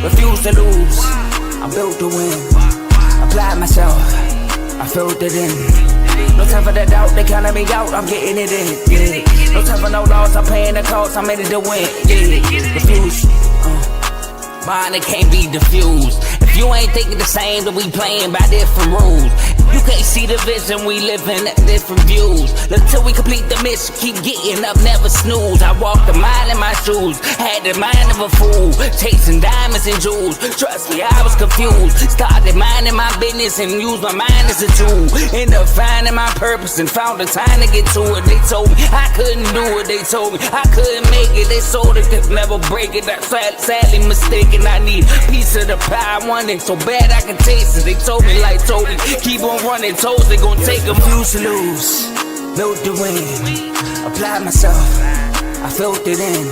refuse to lose. I'm built to win. Applied myself, I filled it in. No time for the doubt, they counting me out, I'm getting it in. Yeah. No time for no loss, I'm paying the cost, I'm in it to win. Yeah. Refuse. Mine, it can't be diffused. If you ain't thinking the same, then we playing by different rules. You can't see the vision, we living at different views. Until we complete the mission, keep getting up, never snooze. I walked a mile in my shoes, had the mind of a fool, chasing diamonds and jewels. Trust me, I was confused. Started minding my business and used my mind as a tool. Ended up finding my purpose and found the time to get to it. They told me I couldn't do it, they told me I couldn't make it. They sold it, could never break it. That's sadly mistaken. I need a piece of the pie, I want it so bad I can taste it. They told me like told me, keep on running toes, they gon' take them. Refuse to lose, built to win. Applied myself, I filled it in.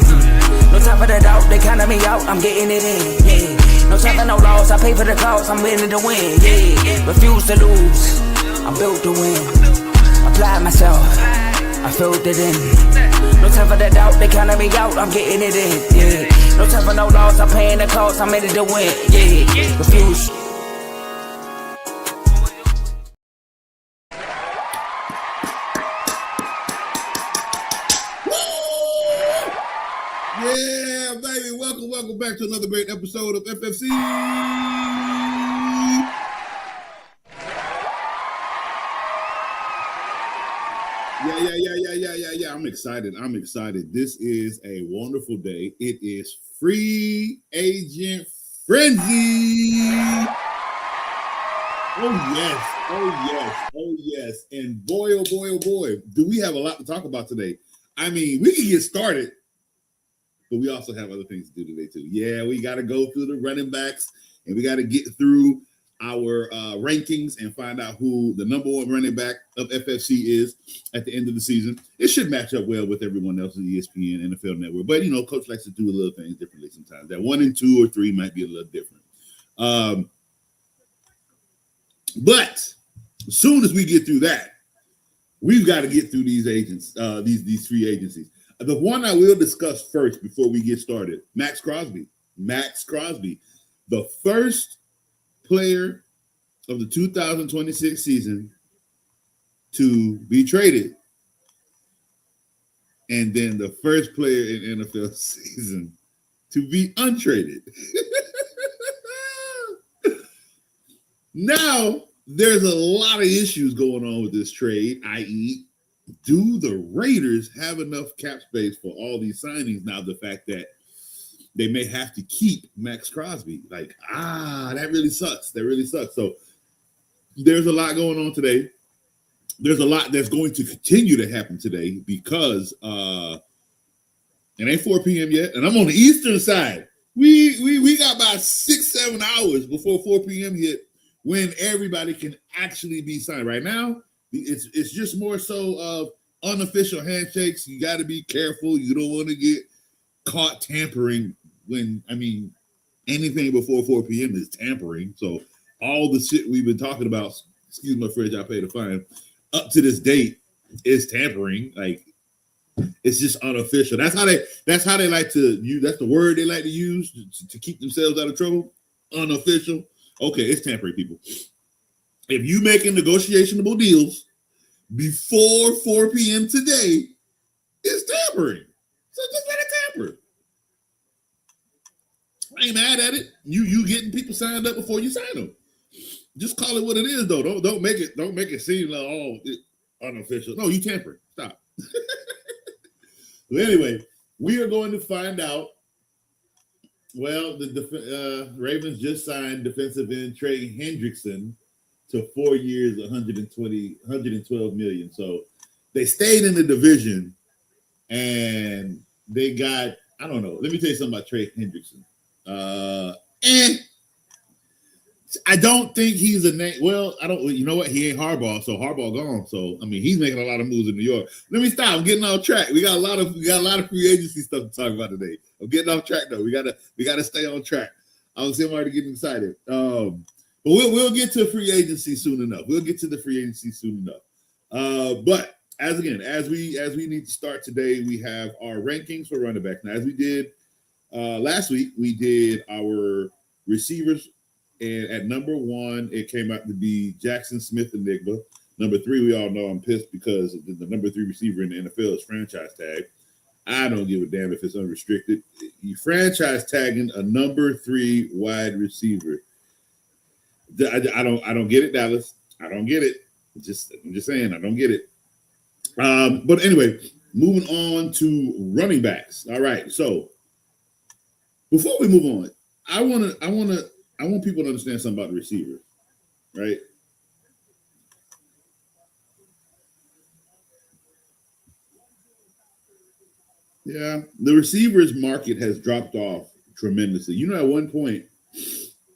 No time for the doubt, they counting me out, I'm getting it in. Yeah. No time for no loss, I pay for the cost, I'm winning to win. Yeah. Refuse to lose, I'm built to win. Applied myself, I filled it in. No time for the doubt, they counting me out, I'm getting it in. Yeah. No time for no loss, I'm paying the cost, I'm in it to win. Yeah. Refuse. Yeah, baby. Welcome back to another great episode of FFC. Yeah. I'm excited. This is a wonderful day. It is free agent frenzy. Oh yes. And boy, do we have a lot to talk about today. I mean, we can get started, but we also have other things to do today too. Yeah, we got to go through the running backs, and we got to get through our rankings and find out who the number one running back of FFC is at the end of the season. It should match up well with everyone else in the ESPN NFL Network. But, you know, Coach likes to do a little things differently sometimes. That 1 and 2 or 3 might be a little different. But as soon as we get through that, we've got to get through these agents, these free agencies. The one I will discuss first before we get started, Max Crosby, the first player of the 2026 season to be traded, and then the first player in NFL season to be untraded. Now, there's a lot of issues going on with this trade, i.e., do the Raiders have enough cap space for all these signings? Now, the fact that they may have to keep Max Crosby, that really sucks. So there's a lot going on today. There's a lot that's going to continue to happen today because it ain't 4 p.m. yet, and I'm on the eastern side. We got about 6-7 hours before 4 p.m. hit when everybody can actually be signed. Right now, it's just more so of unofficial handshakes. You got to be careful. You don't want to get caught tampering when, anything before 4 p.m. is tampering. So all the shit we've been talking about, excuse my French, I paid a fine, up to this date is tampering. Like, it's just unofficial. That's how they like to use, that's the word they like to use to keep themselves out of trouble. Unofficial. Okay, it's tampering, people. If you making negotiationable deals before 4 p.m. today, it's tampering. So just let it tamper. I ain't mad at it. You getting people signed up before you sign them. Just call it what it is, though. Don't make it seem like unofficial. No, you tampering. Stop. Well, anyway, we are going to find out. Well, the Ravens just signed defensive end Trey Hendrickson to 4 years, $112 million. So they stayed in the division, and they got, I don't know. Let me tell you something about Trey Hendrickson. I don't think he's a name. Well, I don't. You know what? He ain't Harbaugh, so Harbaugh gone. So he's making a lot of moves in New York. Let me stop. I'm getting off track. We got a lot of free agency stuff to talk about today. I'm getting off track though. We gotta stay on track. I was already getting excited. But we'll get to free agency soon enough. But as we need to start today, we have our rankings for running back. Now, as we did last week, we did our receivers, and at number 1, it came out to be Jackson Smith Enigma. Number 3, we all know I'm pissed because the number 3 receiver in the NFL is franchise tag. I don't give a damn if it's unrestricted. You franchise tagging a number 3 wide receiver. I don't get it, Dallas. I don't get it. I'm just saying, I don't get it. But anyway, moving on to running backs. All right. So before we move on, I want people to understand something about the receiver, right? Yeah, the receivers market has dropped off tremendously. You know, at one point,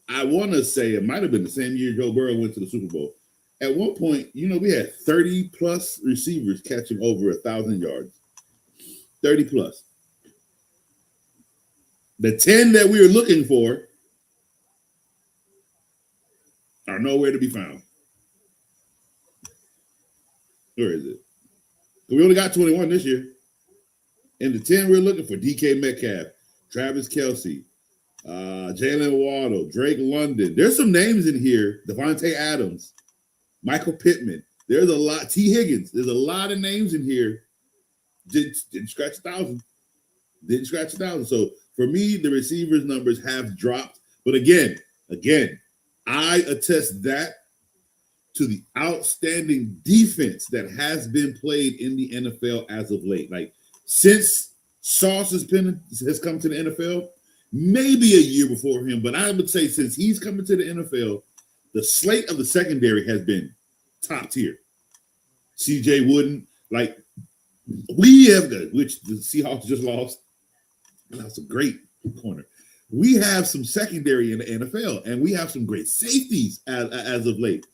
I want to say it might have been the same year Joe Burrow went to the Super Bowl. At one point, you know, we had 30 plus receivers catching over 1,000 yards. 30 plus. The 10 that we were looking for are nowhere to be found. Where is it? We only got 21 this year. And the 10 we're looking for, DK Metcalf, Travis Kelce, Jalen Waddle, Drake London. There's some names in here. Devontae Adams, Michael Pittman. There's a lot. T. Higgins. There's a lot of names in here. Didn't scratch 1,000. Didn't scratch 1,000. So for me, the receivers numbers have dropped. But again, I attest that to the outstanding defense that has been played in the NFL as of late. Like since Sauce has come to the NFL, maybe a year before him, but I would say since he's coming to the NFL, the slate of the secondary has been top tier. CJ Wooden, like we have which the Seahawks just lost. That's a great corner. We have some secondary in the NFL, and we have some great safeties as of late.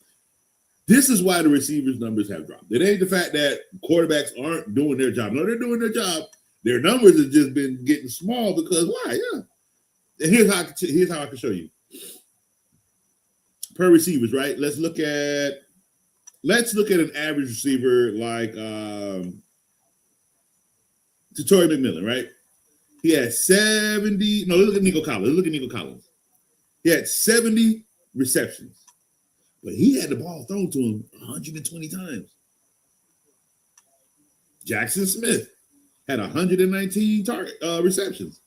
This is why the receivers' numbers have dropped. It ain't the fact that quarterbacks aren't doing their job. No, they're doing their job. Their numbers have just been getting small because why? Yeah. And here's how I can show you. Per receivers, right? Let's look at an average receiver like Torrey McMillan, right? He had 70. No, look at Nico Collins. He had 70 receptions. But he had the ball thrown to him 120 times. Jackson Smith had 119 receptions.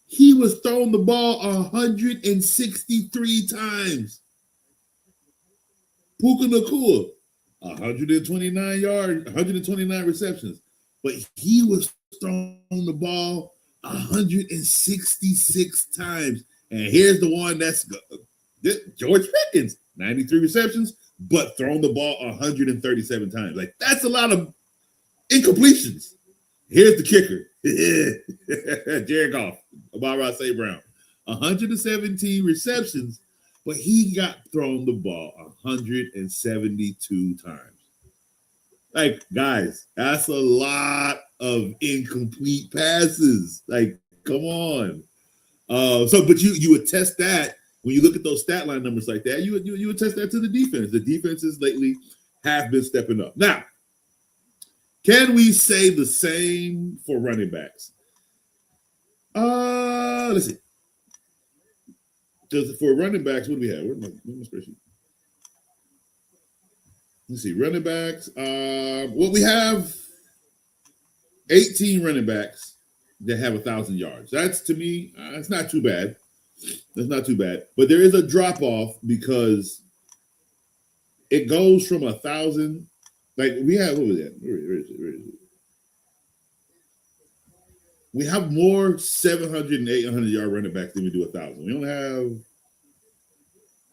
He was throwing the ball 163 times. Puka Nacua, 129 receptions. But he was throwing the ball 166 times. And here's the one that's George Pickens. 93 receptions, but thrown the ball 137 times. Like, that's a lot of incompletions. Here's the kicker. Jared Goff, Amon-Ra St. Brown. 117 receptions, but he got thrown the ball 172 times. Like, guys, that's a lot of incomplete passes. Like, come on. But you attest that. When you look at those stat line numbers like that, you attest that to the defense. The defenses lately have been stepping up. Now, can we say the same for running backs? Let's see. Because for running backs, what do we have? Where's my spreadsheet? Let's see. Running backs. We have 18 running backs that have 1,000 yards. That's, to me, it's not too bad. That's not too bad. But there is a drop-off because it goes from 1,000. Like, we have, what was that? Where is it? We have more 700 and 800-yard running backs than we do 1,000. We only have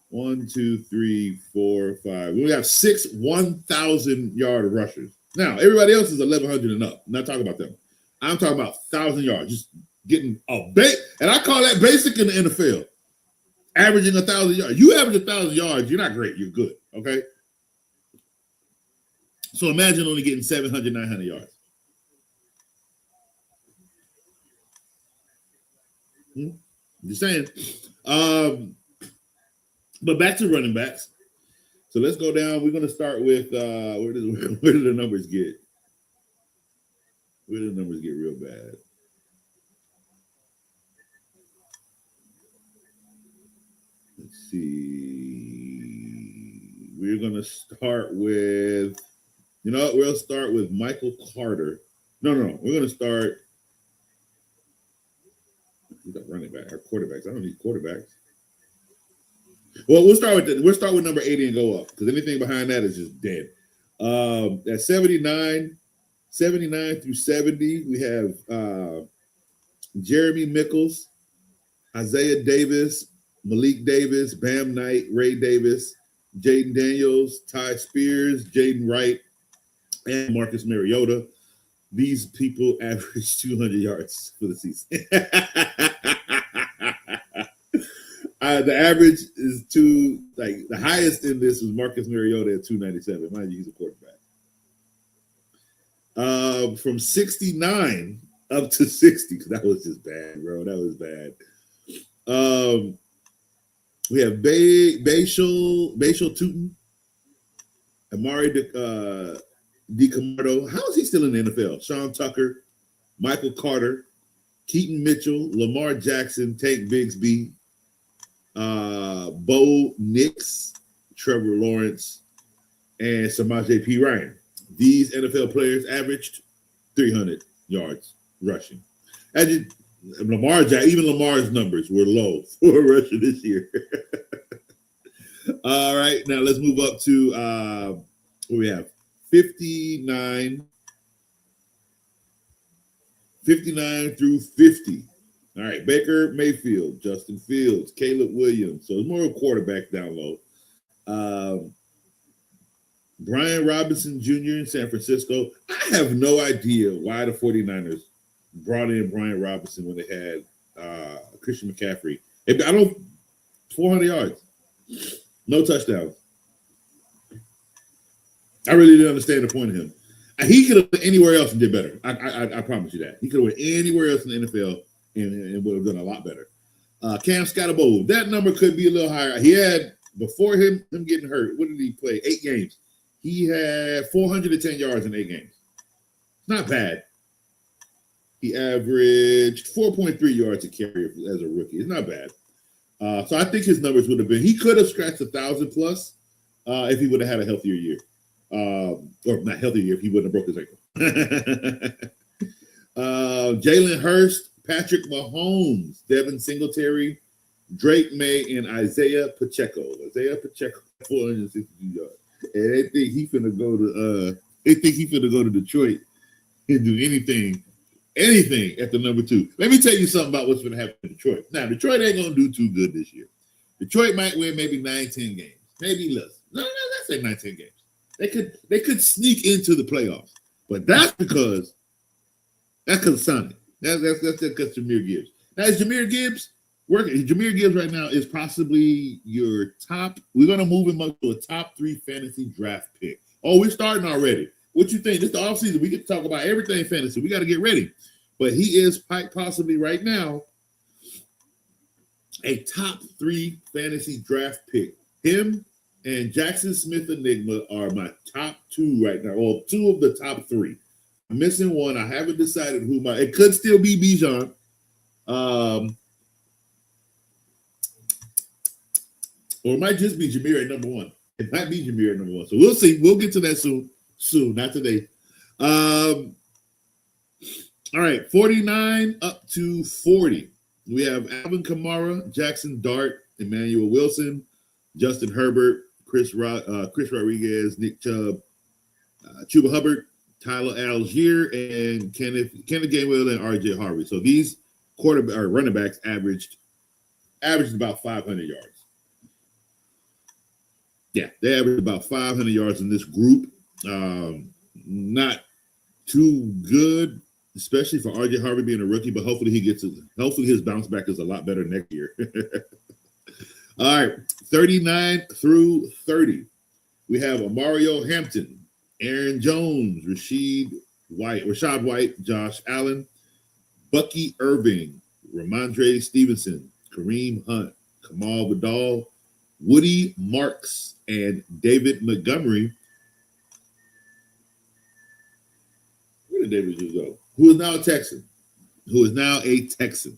1, 2, 3, 4, 5. We only have 6 1,000-yard rushers. Now, everybody else is 1,100 and up. I'm not talking about them. I'm talking about 1,000 yards. Just getting and I call that basic in the NFL. Averaging 1,000 yards. You average 1,000 yards, you're not great. You're good. Okay. So imagine only getting 700, 900 yards. I'm just saying. But back to running backs. So let's go down. We're going to start with where do the numbers get? Where do the numbers get real bad? see. We're going to start with, we'll start with Michael Carter. No. We're going to start. We got running back or quarterbacks. I don't need quarterbacks. Well, we'll start with number 80 and go up because anything behind that is just dead. At 79 through 70, we have Jeremy Mickles, Isaiah Davis, Malik Davis, Bam Knight, Ray Davis, Jaden Daniels, Ty Spears, Jaden Wright, and Marcus Mariota. These people average 200 yards for the season. The average is the highest in this was Marcus Mariota at 297. Mind you, he's a quarterback. From 69 up to 60, because that was just bad, bro. That was bad. We have Bashal Tootin, Amari DiCamardo. How is he still in the NFL? Sean Tucker, Michael Carter, Keaton Mitchell, Lamar Jackson, Tank Bigsby, Bo Nix, Trevor Lawrence, and Samaje P. Ryan. These NFL players averaged 300 yards rushing. Even Lamar's numbers were low for a rusher this year. All right, now let's move up to what we have 59 through 50. All right, Baker Mayfield, Justin Fields, Caleb Williams. So it's more of a quarterback down low. Brian Robinson Jr. in San Francisco. I have no idea why the 49ers brought in Brian Robinson when they had Christian McCaffrey. 400 yards, no touchdowns. I really didn't understand the point of him. He could have been anywhere else and did better. I promise you that. He could have went anywhere else in the NFL and would have done a lot better. Cam Scotabo, that number could be a little higher. He had, before him getting hurt, what did he play? 8 games. He had 410 yards in 8 games. Not bad. He averaged 4.3 yards a carry as a rookie. It's not bad. So I think his numbers would have been, he could have scratched 1,000 plus if he would have had a healthier year. Or not healthier year if he wouldn't have broke his ankle. Jalen Hurst, Patrick Mahomes, Devin Singletary, Drake May, and Isaiah Pacheco. 462 yards. And they think he finna go to Detroit and do anything at the number 2. Let me tell you something about what's gonna happen in Detroit. Now, Detroit ain't gonna do too good this year. Detroit might win maybe 9-10 games, maybe less. No, let's say 9-10 games. They could sneak into the playoffs, but that's because of Sonny. That's because Jahmyr Gibbs. Now, is Jahmyr Gibbs working? Jahmyr Gibbs right now is possibly your top. We're gonna move him up to a top 3 fantasy draft pick. Oh, we're starting already. What you think? This is the offseason. We get to talk about everything fantasy. We got to get ready. But he is possibly right now a top 3 fantasy draft pick. Him and Jackson Smith Enigma are my top 2 right now, or 2 of the top 3. I'm missing one. I haven't decided who it could still be Bijan. Or it might just be Jahmyr at number 1. It might be Jahmyr at number 1. So we'll see. We'll get to that soon, not today. All right, 49 up to 40. We have Alvin Kamara, Jackson Dart, Emmanuel Wilson, Justin Herbert, Chris Rodriguez, Nick Chubb, Chuba Hubbard, Tyler Algier, and Kenneth Gainwell and RJ Harvey. So these running backs averaged about 500 yards. Yeah, they averaged about 500 yards in this group. Not too good, especially for RJ Harvey being a rookie, but hopefully his bounce back is a lot better next year. All right, 39 through 30. We have Mario Hampton, Aaron Jones, Rashad White, Josh Allen, Bucky Irving, Ramondre Stevenson, Kareem Hunt, Kamal Vidal, Woody Marks, and David Montgomery. Where did David just go? Who is now a Texan.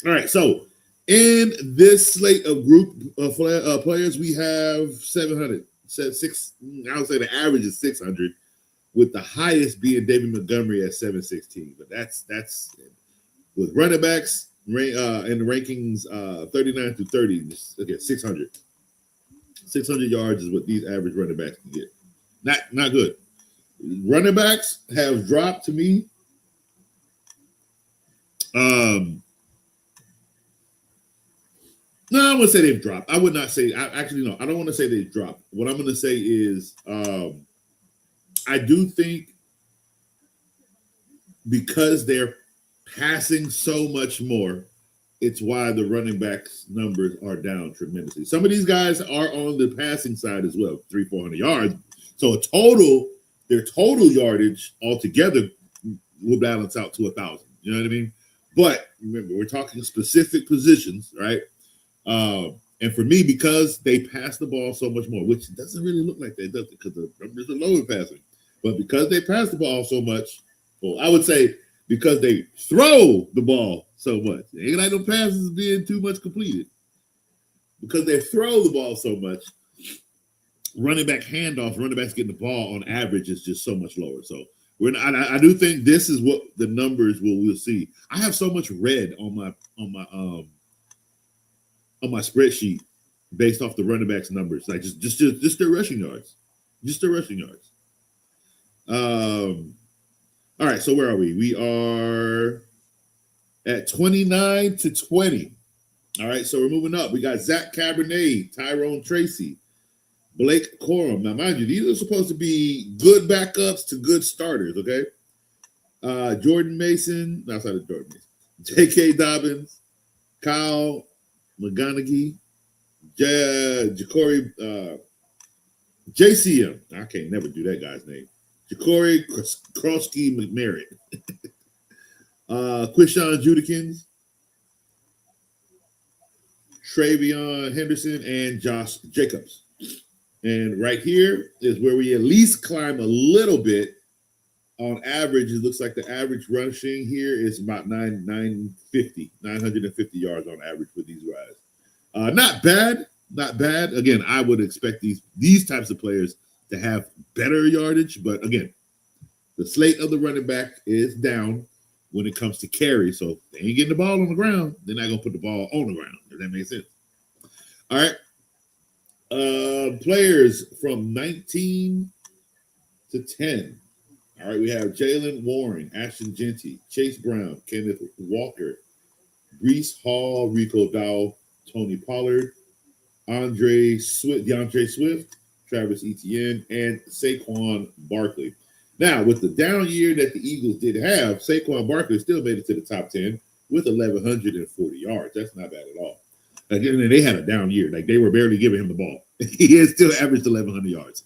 All right, so In this slate of group of players, we have 700. I would say the average is 600, with the highest being David Montgomery at 716. But that's with running backs in the rankings 39 through 30. Again, 600. 600 yards is what these average running backs can get. Not good. Running backs have dropped to me. No, I wouldn't say they've dropped. I would not say. I don't want to say they've dropped. What I'm going to say is, I do think because they're passing so much more, it's why the running backs numbers are down tremendously. Some of these guys are on the passing side as well, 300-400 yards. So their total yardage altogether will balance out to 1,000. You know what I mean? But remember, we're talking specific positions, right? And for me, because they pass the ball so much more, which doesn't really look like that, does it? Because the numbers are low in passing. But because they pass the ball so much, well, I would say because they throw the ball so much. It ain't like no passes being too much completed. Because they throw the ball so much, running back handoffs, running backs getting the ball on average is just so much lower. So I do think this is what the numbers we'll see. I have so much red on my spreadsheet based off the running backs numbers, like just their rushing yards, All right, so where are we? We are at 29 to 20. All right, so we're moving up. We got Zach Cabernet, Tyrone Tracy, Blake Corum. Now, mind you, these are supposed to be good backups to good starters, okay? Jordan Mason, outside of Jordan Mason, J.K. Dobbins, Kyle McGonaghy, Ja'Cory, JCM. I can't never do that guy's name. Ja'Cory Krosky McMerritt. Quishon Judikins, Travion Henderson, and Josh Jacobs. And right here is where we at least climb a little bit. On average, it looks like the average rushing here is about 950 yards on average for these guys. Not bad. Again, I would expect these types of players to have better yardage, but again, the slate of the running back is down when it comes to carry. So if they ain't getting the ball on the ground, they're not gonna put the ball on the ground. If that makes sense. All right. Players from 19 to 10. All right, we have Jalen Warren, Ashton Genty, Chase Brown, Kenneth Walker, Breece Hall, Rico Dowell, Tony Pollard, DeAndre Swift, Travis Etienne, and Saquon Barkley. Now, with the down year that the Eagles did have, Saquon Barkley still made it to the top 10 with 1,140 yards. That's not bad at all. Again, they had a down year. Like, they were barely giving him the ball. He has still averaged 1,100 yards.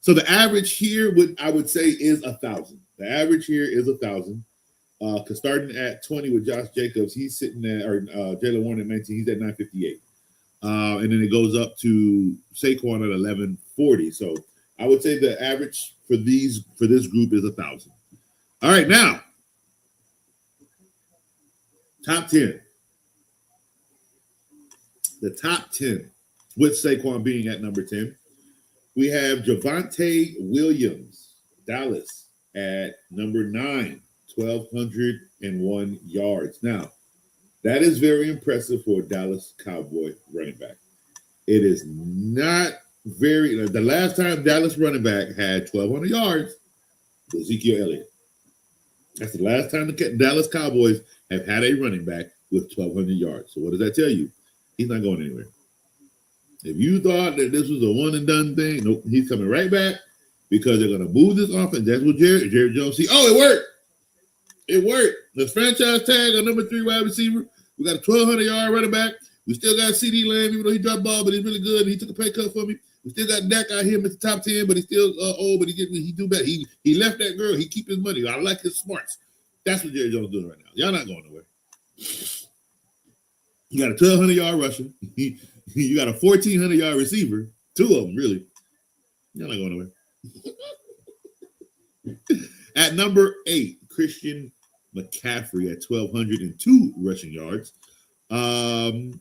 So the average here, I would say, is 1,000. The average here is 1,000. Because starting at 20 with Josh Jacobs, he's sitting at, or Jalen Warren at 19, he's at 958. And then it goes up to Saquon at 1,140. So I would say the average for this group is 1,000. All right, now top 10. The top 10, with Saquon being at number 10. We have Javonte Williams, Dallas, at number 9, 1,201 yards. Now, that is very impressive for a Dallas Cowboy running back. It is not very. The last time Dallas running back had 1,200 yards was Ezekiel Elliott. That's the last time the Dallas Cowboys have had a running back with 1,200 yards. So what does that tell you? He's not going anywhere. If you thought that this was a one and done thing, nope, he's coming right back because they're going to move this offense. That's what Jerry Jones see. Oh, it worked. It worked. The franchise tag on number 3 wide receiver. We got a 1,200-yard running back. We still got CD Lamb, even though he dropped ball, but he's really good. He took a pay cut for me. We still got Dak out here in the top 10, but he's still old, but he do better. He left that girl. He keep his money. I like his smarts. That's what Jerry Jones is doing right now. Y'all not going nowhere. You got a 1,200-yard rusher. You got a 1,400-yard receiver. 2 of them, really. Y'all not going nowhere. At number 8, Christian McCaffrey at 1,202 rushing yards. Jahmyr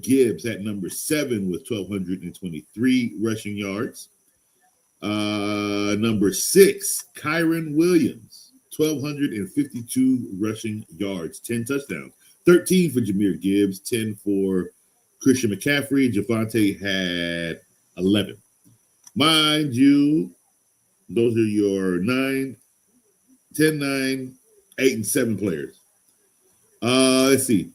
Gibbs at number 7 with 1,223 rushing yards. Number 6, Kyron Williams, 1,252 rushing yards, 10 touchdowns, 13 for Jahmyr Gibbs, 10 for Christian McCaffrey. Javonte had 11. Mind you, those are your 9, 10, 9, 8, and 7 players. Let's see.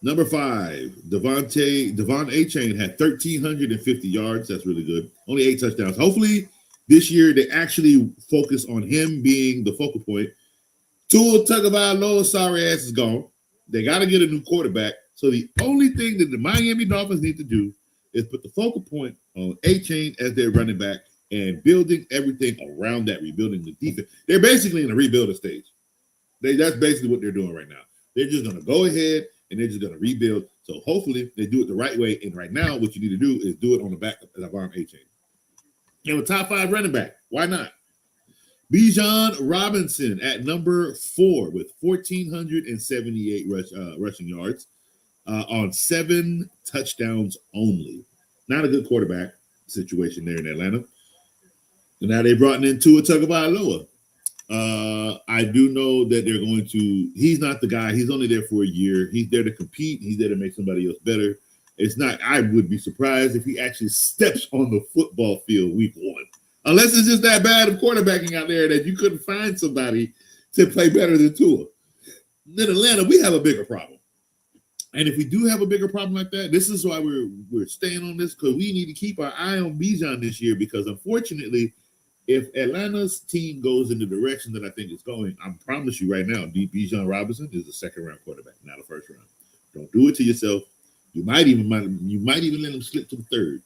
Number 5, Devon Achane had 1,350 yards. That's really good. Only 8 touchdowns. Hopefully, this year they actually focus on him being the focal point. Tua Tagovailoa's sorry ass is gone. They got to get a new quarterback. So the only thing that the Miami Dolphins need to do is put the focal point on Achane as their running back and building everything around that, rebuilding the defense. They're basically in a rebuilding stage. That's basically what they're doing right now. They're just going to go ahead and they're just going to rebuild. So hopefully they do it the right way. And right now, what you need to do is do it on the back of Devon Achane. And a top 5 running back. Why not? Bijan Robinson at number 4 with 1,478 rushing yards on 7 touchdowns only. Not a good quarterback situation there in Atlanta. And now they brought in Tua Tagovailoa. I do know that they're going to, he's not the guy. He's only there for a year. He's there to compete. He's there to make somebody else better. It's not, I would be surprised if he actually steps on the football field week 1. Unless it's just that bad of quarterbacking out there that you couldn't find somebody to play better than Tua. In Atlanta, we have a bigger problem. And if we do have a bigger problem like that, this is why we're staying on this, because we need to keep our eye on Bijan this year, because unfortunately, if Atlanta's team goes in the direction that I think it's going, I promise you right now, Bijan Robinson is a second-round quarterback, not a first round. Don't do it to yourself. You might even let him slip to the third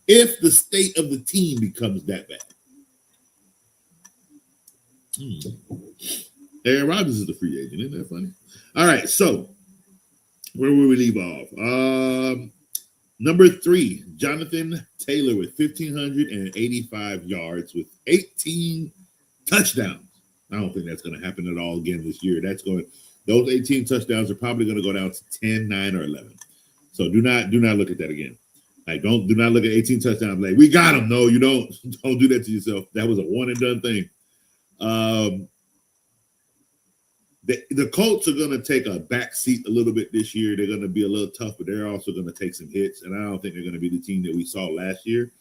if the state of the team becomes that bad. Aaron Rodgers is a free agent. Isn't that funny? All right, so where will we leave off? Number 3, Jonathan Taylor with 1,585 yards with 18 touchdowns. I don't think that's going to happen at all again this year. Those 18 touchdowns are probably going to go down to 10, 9, or 11. So do not look at that again. Like, do not look at 18 touchdowns like we got him. No, you don't. Don't do that to yourself. That was a one and done thing. The Colts are going to take a back seat a little bit this year. They're going to be a little tough, but they're also going to take some hits. And I don't think they're going to be the team that we saw last year.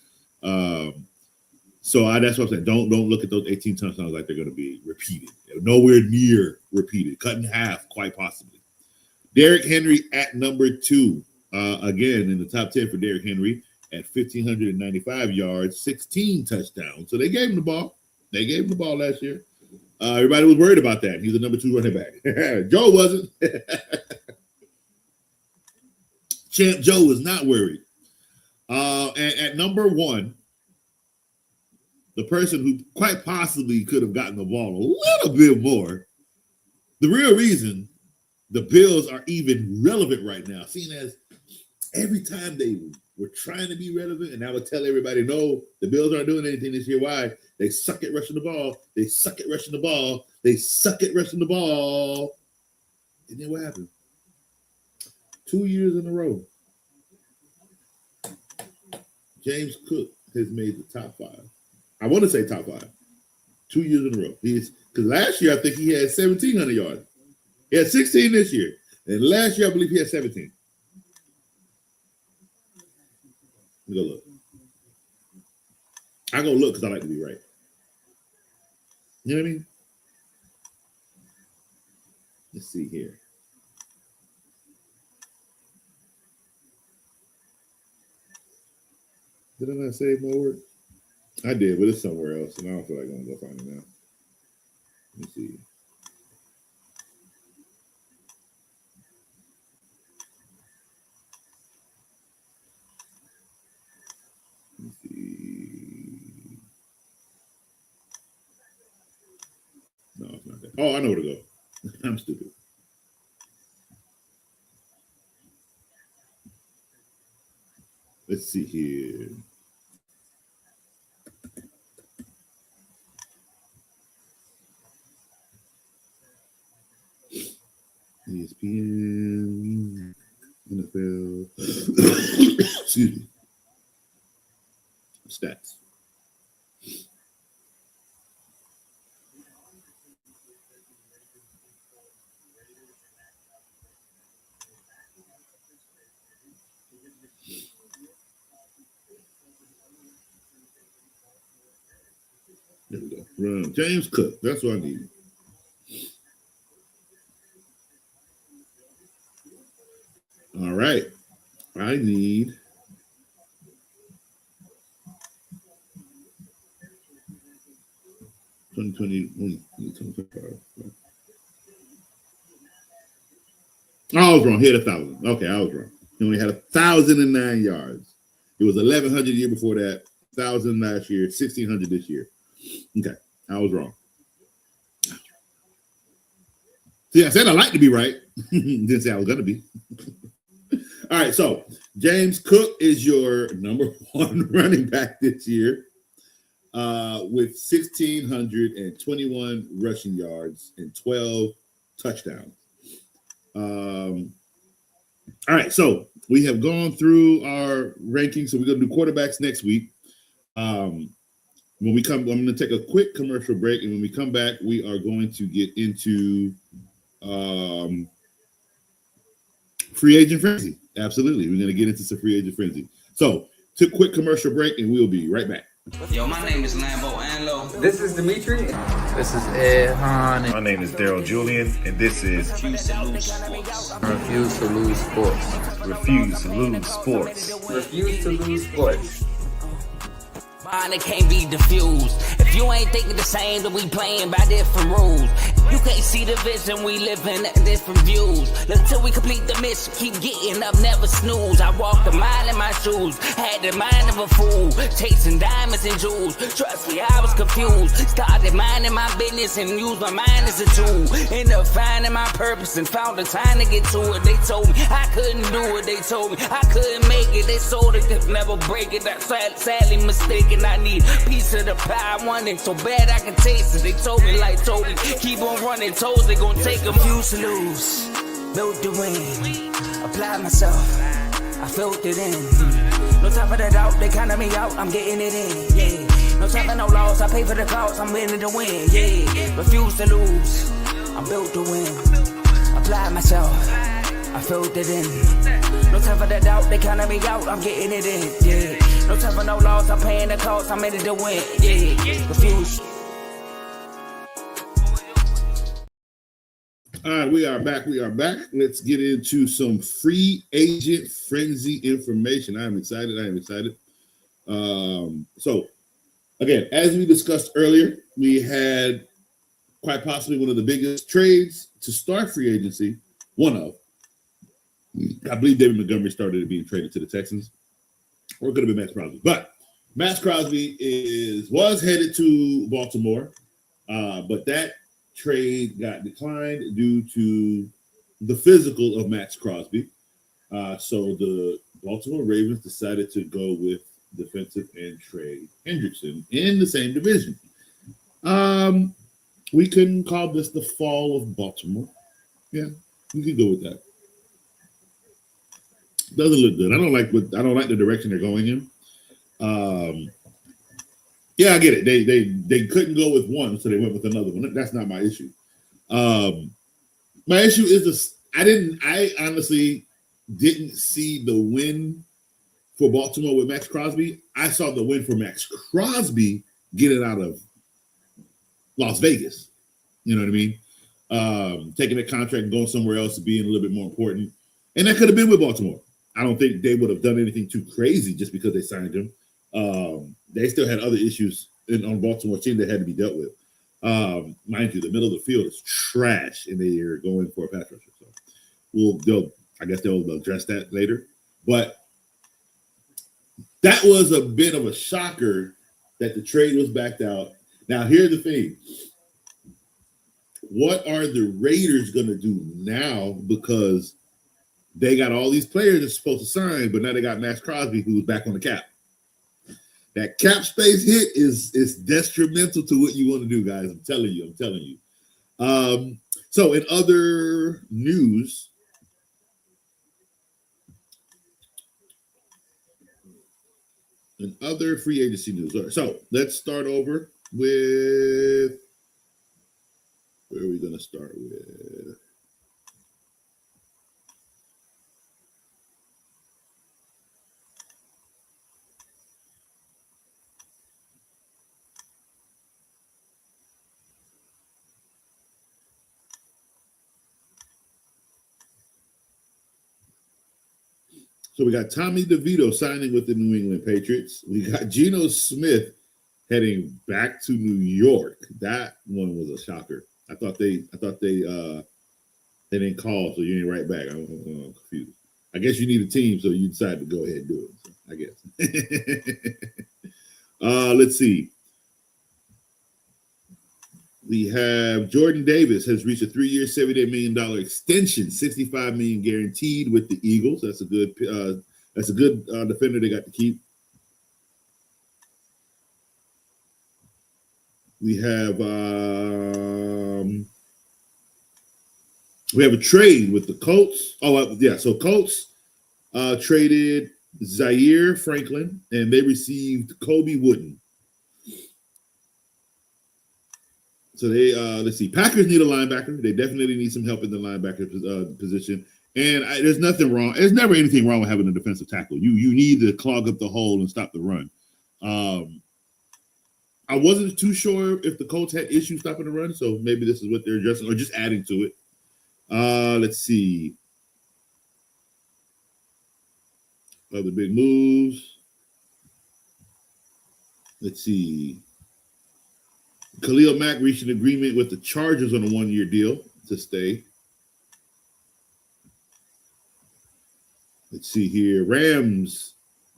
So that's what I'm saying. Don't look at those 18 touchdowns like they're going to be repeated. They're nowhere near repeated. Cut in half, quite possibly. Derrick Henry at number 2. Again, in the top 10 for Derrick Henry at 1,595 yards, 16 touchdowns. So they gave him the ball. They gave him the ball last year. Everybody was worried about that. He's the number 2 running back. Joe wasn't. Champ Joe was not worried. And at number 1, the person who quite possibly could have gotten the ball a little bit more, the real reason the Bills are even relevant right now, seeing as every time they were trying to be relevant, and I would tell everybody, no, the Bills aren't doing anything this year. Why? They suck at rushing the ball. They suck at rushing the ball. They suck at rushing the ball. And then what happened? 2 years in a row, James Cook has made the top 5. I want to say top 5. 2 years in a row. Because last year, I think he had 1,700 yards. He had 16 this year. And last year, I believe he had 17. Let me go look. I go look because I like to be right. You know what I mean? Let's see here. Did I not save my work? I did, but it's somewhere else, and I don't feel like I'm going to go find it now. Let me see. No, it's not that. Oh, I know where to go. I'm stupid. Let's see here. ESPN, NFL. Excuse me. Stats. There we go. Run. James Cook. That's what I need. All right. I need I was wrong. He had 1,000. Okay, I was wrong. He only had 1,009 yards. It was 1,100 the year before that, 1,000 last year, 1,600 this year. Okay, I was wrong. See, I said I like to be right. Didn't say I was going to be. All right, so James Cook is your number one running back this year with 1,621 rushing yards and 12 touchdowns. All right, so we have gone through our rankings, so we're going to do quarterbacks next week. When we come, I'm going to take a quick commercial break, and when we come back, we are going to get into free agent frenzy. Absolutely, we're going to get into some free agent frenzy. So, take a quick commercial break, and we'll be right back. Yo, my name is Lambo Anlo. This is Dimitri. This is Ed Hahn. My name is Daryl Julian, and this is Refuse to lose sports. Refuse to lose sports. Refuse to Lose Sports. Refuse to lose sports. Mine, it can't be diffused. If you ain't thinking the same, then we playing by different rules. You can't see the vision, we live in different views. Until we complete the mission, keep getting up, never snooze. I walked a mile in my shoes, had the mind of a fool, chasing diamonds and jewels. Trust me, I was confused. Started minding my business and used my mind as a tool. Ended up finding my purpose and found the time to get to it. They told me I couldn't do it. They told me I couldn't make it. They sold it, could never break it. That's sadly mistaken. I need a piece of the pie. I want it so bad I can taste it. They told me, keep on running toes, they gon' take them. Refuse to lose, built to win, apply myself, I felt it in. No time for the doubt, they counted me out, I'm getting it in, yeah. No time for no loss, I pay for the cost, I'm winning to win, yeah. Refuse to lose, I'm built to win, apply myself, I felt it in. No time for the doubt, they counted me out, I'm getting it in, yeah. No time for no loss, I'm paying the cost, I'm in it to win, yeah. Refuse. All right, we are back. Let's get into some free agent frenzy information. I am excited. So, again, as we discussed earlier, we had quite possibly one of the biggest trades to start free agency. One of, I believe David Montgomery started being traded to the Texans, or it could have been Max Crosby. But Max Crosby was headed to Baltimore, but that trade got declined due to the physical of Max Crosby. So the Baltimore Ravens decided to go with defensive end Trey Hendrickson in the same division. We can call this the fall of Baltimore. Yeah, we can go with that. Doesn't look good. I don't like the direction they're going in. Yeah, I get it. They couldn't go with one, so they went with another one. That's not my issue. My issue is I honestly didn't see the win for Baltimore with Max Crosby. I saw the win for Max Crosby getting out of Las Vegas. You know what I mean? Taking a contract and going somewhere else and being a little bit more important. And that could have been with Baltimore. I don't think they would have done anything too crazy just because they signed him. They still had other issues on Baltimore's team that had to be dealt with. Mind you, the middle of the field is trash, and they are going for a pass rusher. So I guess they'll address that later. But that was a bit of a shocker that the trade was backed out. Now, here's the thing. What are the Raiders going to do now? Because they got all these players that's supposed to sign, but now they got Max Crosby, who's back on the cap. That cap space hit is detrimental to what you want to do, guys. I'm telling you. So in other news, and other free agency news. All right, so let's start over with, where are we going to start with? So we got Tommy DeVito signing with the New England Patriots. We got Geno Smith heading back to New York. That one was a shocker. I thought they didn't call, so you ain't right back. I'm confused. I guess you need a team, so you decided to go ahead and do it. So I guess. Let's see. We have Jordan Davis has reached a 3-year, $78 million extension, $65 million guaranteed with the Eagles. That's a good defender they got to keep. We have a trade with the Colts. So Colts traded Zaire Franklin, and they received Kobe Wooden. So they let's see. Packers need a linebacker. They definitely need some help in the linebacker position. And there's nothing wrong. There's never anything wrong with having a defensive tackle. You need to clog up the hole and stop the run. I wasn't too sure if the Colts had issues stopping the run, so maybe this is what they're addressing or just adding to it. Let's see. Other big moves. Let's see. Khalil Mack reached an agreement with the Chargers on a 1-year deal to stay. Let's see here. Rams,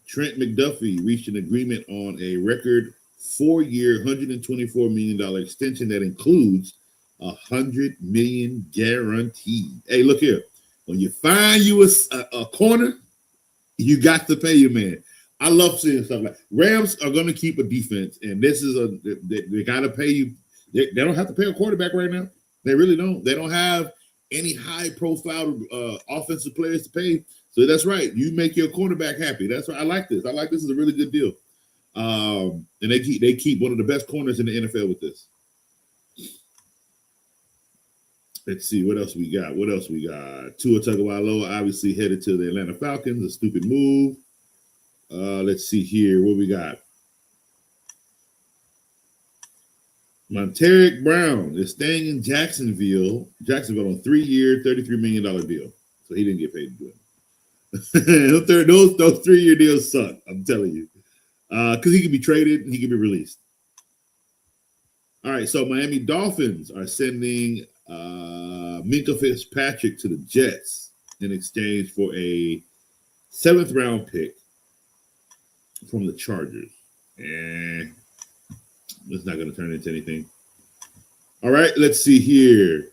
Trent McDuffie reached an agreement on a record 4-year, $124 million extension that includes $100 million guaranteed. Hey, look here. When you find you a corner, you got to pay your man. I love seeing stuff like Rams are going to keep a defense, and this is they got to pay you. They don't have to pay a quarterback right now. They really don't. They don't have any high-profile offensive players to pay. So that's right. You make your cornerback happy. That's right. I like this. I like this is a really good deal. And they keep one of the best corners in the NFL with this. Let's see what else we got. Tua Tagovailoa obviously headed to the Atlanta Falcons. A stupid move. Let's see here. What we got? Monteric Brown is staying in Jacksonville on a 3-year, $33 million deal. So he didn't get paid to do it. Those 3-year deals suck, I'm telling you. Because he can be traded and he can be released. All right, so Miami Dolphins are sending Minkah Fitzpatrick to the Jets in exchange for a 7th-round pick from the Chargers. And it's not going to turn into anything. All right, let's see here.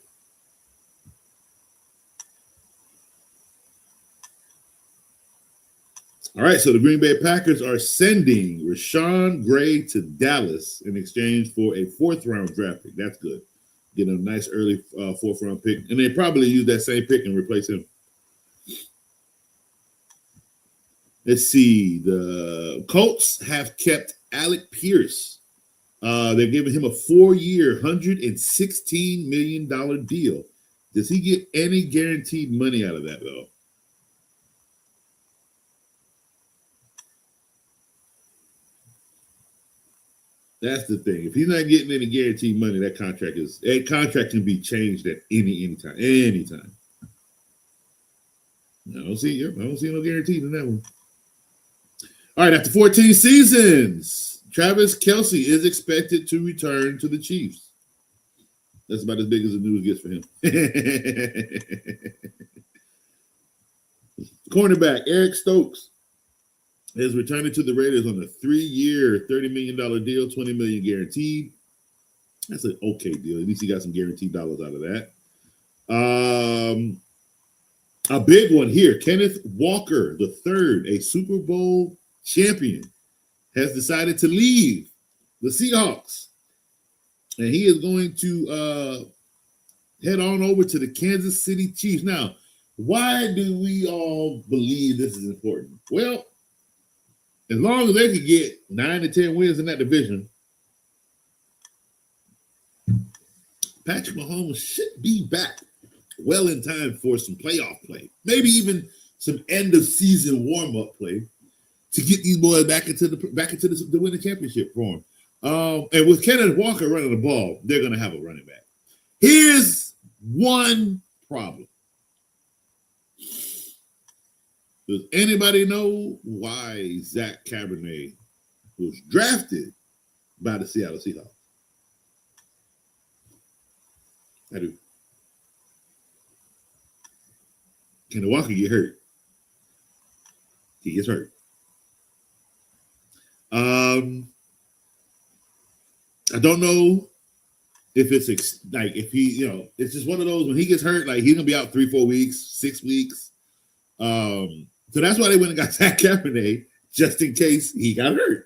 All right, so the Green Bay Packers are sending Rashawn Gray to Dallas in exchange for a 4th-round draft pick. That's good. Getting a nice early 4th-round pick. And they probably use that same pick and replace him. Let's see. The Colts have kept Alec Pierce. They're giving him a 4-year, $116 million deal. Does he get any guaranteed money out of that, though? That's the thing. If he's not getting any guaranteed money, that contract can be changed at any time. Anytime. I don't see no guarantees in that one. All right, after 14 seasons, Travis Kelce is expected to return to the Chiefs. That's about as big as the news gets for him. Cornerback Eric Stokes is returning to the Raiders on a 3-year, $30 million deal, $20 million guaranteed. That's an okay deal. At least he got some guaranteed dollars out of that. A big one here. Kenneth Walker III, a Super Bowl champion, has decided to leave the Seahawks. And he is going to head on over to the Kansas City Chiefs. Now, why do we all believe this is important? Well, as long as they could get 9 to 10 wins in that division, Patrick Mahomes should be back well in time for some playoff play, maybe even some end of season warm up play to get these boys back into the winning championship for him. And with Kenneth Walker running the ball, they're going to have a running back. Here's one problem. Does anybody know why Zach Cabernet was drafted by the Seattle Seahawks? I do. Kenneth Walker get hurt. He gets hurt. I don't know if it's if he, it's just one of those when he gets hurt, like he's gonna be out 3-4 weeks, 6 weeks. So that's why they went and got Zach Cabernet just in case he got hurt.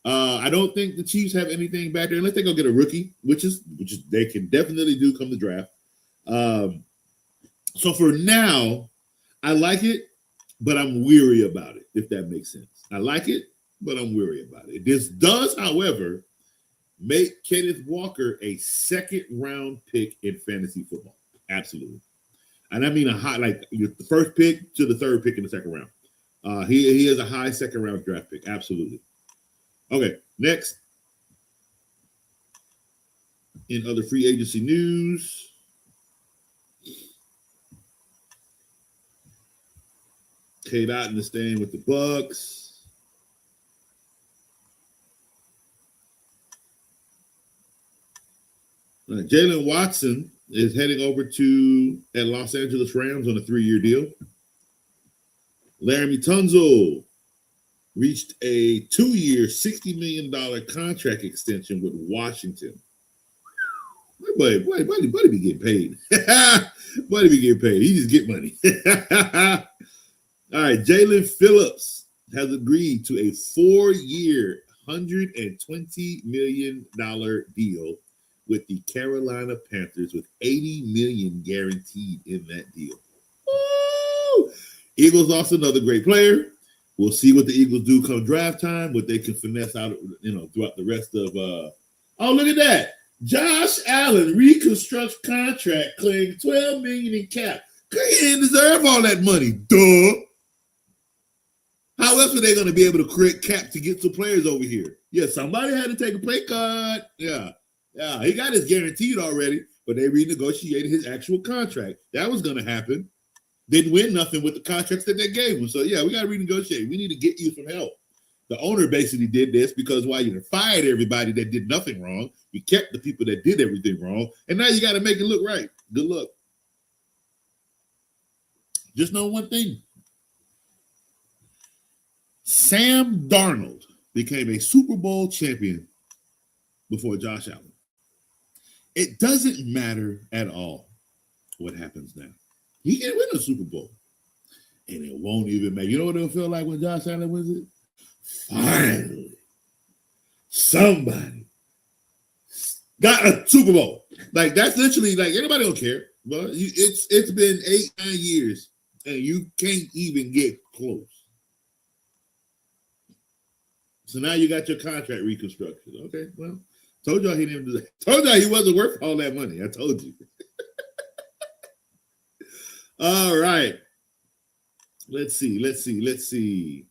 I don't think the Chiefs have anything back there unless they go get a rookie, which is they can definitely do come the draft. So for now, I like it, but I'm weary about it, if that makes sense. I like it, but I'm weary about it. This does, however, make Kenneth Walker a second-round pick in fantasy football. Absolutely. And I mean a high, like the first pick to the third pick in the second round. He is a high second-round draft pick. Absolutely. Okay, next. In other free agency news, Cade Otton is staying with the Bucks. Jalen Watson is heading over to Los Angeles Rams on a 3-year deal. Laramie Tunzel reached a 2-year, $60 million contract extension with Washington. Buddy be getting paid. Buddy be getting paid. He just get money. All right, Jalen Phillips has agreed to a 4-year, $120 million deal with the Carolina Panthers with $80 million guaranteed in that deal. Woo! Eagles lost another great player. We'll see what the Eagles do come draft time, what they can finesse out, throughout the rest of oh, look at that. Josh Allen reconstructs contract, clearing $12 million in cap. He didn't deserve all that money. Duh. How else are they going to be able to create cap to get some players over here? Yeah, somebody had to take a pay cut. Yeah, he got his guaranteed already, but they renegotiated his actual contract. That was going to happen. Didn't win nothing with the contracts that they gave him. So, yeah, we got to renegotiate. We need to get you some help. The owner basically did this because while you fired everybody that did nothing wrong, you kept the people that did everything wrong, and now you got to make it look right. Good luck. Just know one thing. Sam Darnold became a Super Bowl champion before Josh Allen. It doesn't matter at all what happens now. He can win a Super Bowl, and it won't even matter. You know what it'll feel like when Josh Allen wins it? Finally, somebody got a Super Bowl. Like, that's literally, like, anybody don't care. But it's been 8-9 years, and you can't even get close. So now you got your contract reconstruction. Okay, well, told y'all he didn't do that. Told y'all he wasn't worth all that money. I told you. All right. Let's see.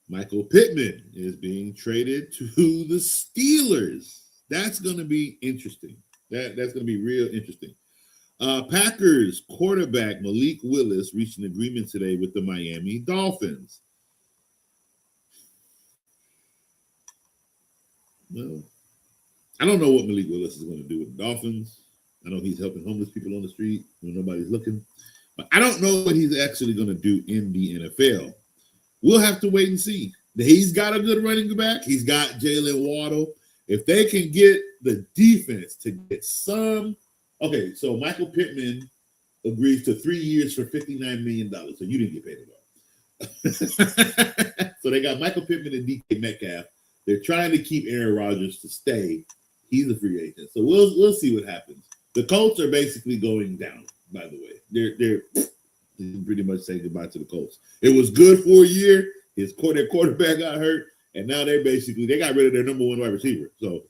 Michael Pittman is being traded to the Steelers. That's going to be interesting. That's going to be real interesting. Packers quarterback Malik Willis reached an agreement today with the Miami Dolphins. Well, I don't know what Malik Willis is going to do with the Dolphins. I know he's helping homeless people on the street when nobody's looking. But I don't know what he's actually going to do in the NFL. We'll have to wait and see. He's got a good running back. He's got Jalen Waddle. If they can get the defense to get some. Okay, so Michael Pittman agrees to 3 years for $59 million. So you didn't get paid at all. So they got Michael Pittman and DK Metcalf They're trying to keep Aaron Rodgers to stay. He's a free agent. So we'll see what happens. The Colts are basically going down, by the way. They're pretty much saying goodbye to the Colts. It was good for a year. Their quarterback got hurt, and now they got rid of their number one wide receiver. So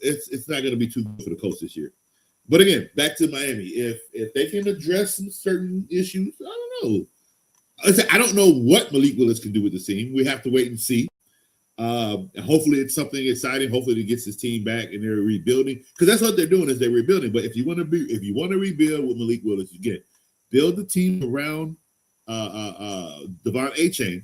it's not going to be too good for the Colts this year. But again, back to Miami. If they can address some certain issues, I don't know. I don't know what Malik Willis can do with the team. We have to wait and see. Hopefully it's something exciting. Hopefully he gets his team back and they're rebuilding, because that's what they're doing, is they're rebuilding. But if you want to rebuild with Malik Willis, again, build the team around Devon Achane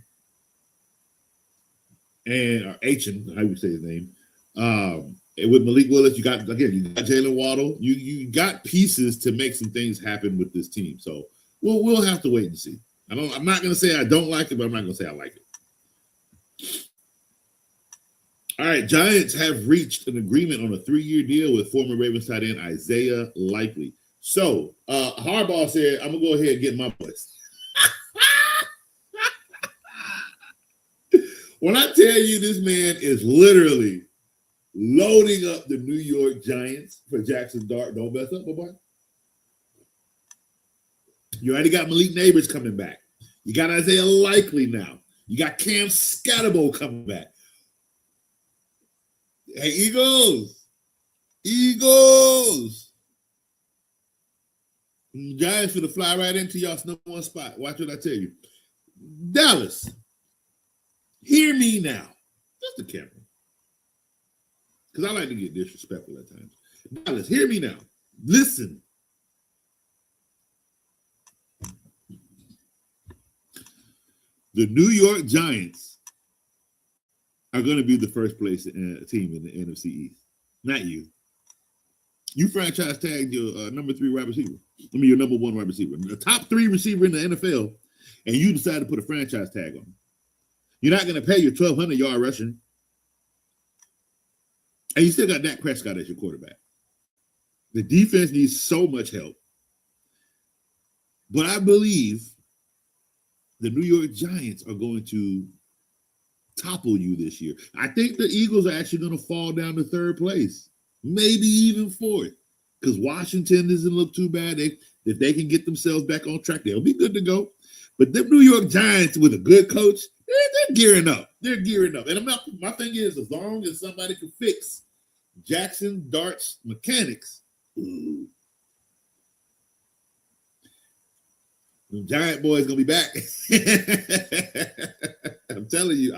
and Achane, how you say his name. And with Malik Willis, you got Jalen Waddle. You got pieces to make some things happen with this team. So we'll have to wait and see. I'm not going to say I don't like it, but I'm not going to say I like it. All right, Giants have reached an agreement on a 3-year deal with former Ravens tight end Isaiah Likely. So Harbaugh said, I'm going to go ahead and get my boys. When I tell you this man is literally loading up the New York Giants for Jackson Dart, don't mess up, boy. You already got Malik Neighbors coming back. You got Isaiah Likely now. You got Cam Scatterbo coming back. Hey, Eagles. The Giants going to fly right into y'all's number one spot. Watch what I tell you. Dallas, hear me now. Just the camera. Because I like to get disrespectful at times. Dallas, hear me now. Listen. The New York Giants are going to be the first place team in the NFC East. Not you. You franchise tagged your number 3 wide receiver. Your number 1 wide receiver. The top 3 receiver in the NFL, and you decide to put a franchise tag on him. You're not going to pay your 1,200-yard rushing. And you still got Dak Prescott as your quarterback. The defense needs so much help. But I believe the New York Giants are going to topple you this year. I think the Eagles are actually going to fall down to 3rd place, maybe even 4th, because Washington doesn't look too bad. If they can get themselves back on track, they'll be good to go. But the New York Giants with a good coach, they're gearing up. They're gearing up. And my thing is, as long as somebody can fix Jackson Dart's mechanics, the Giant boys gonna be back. I'm telling you,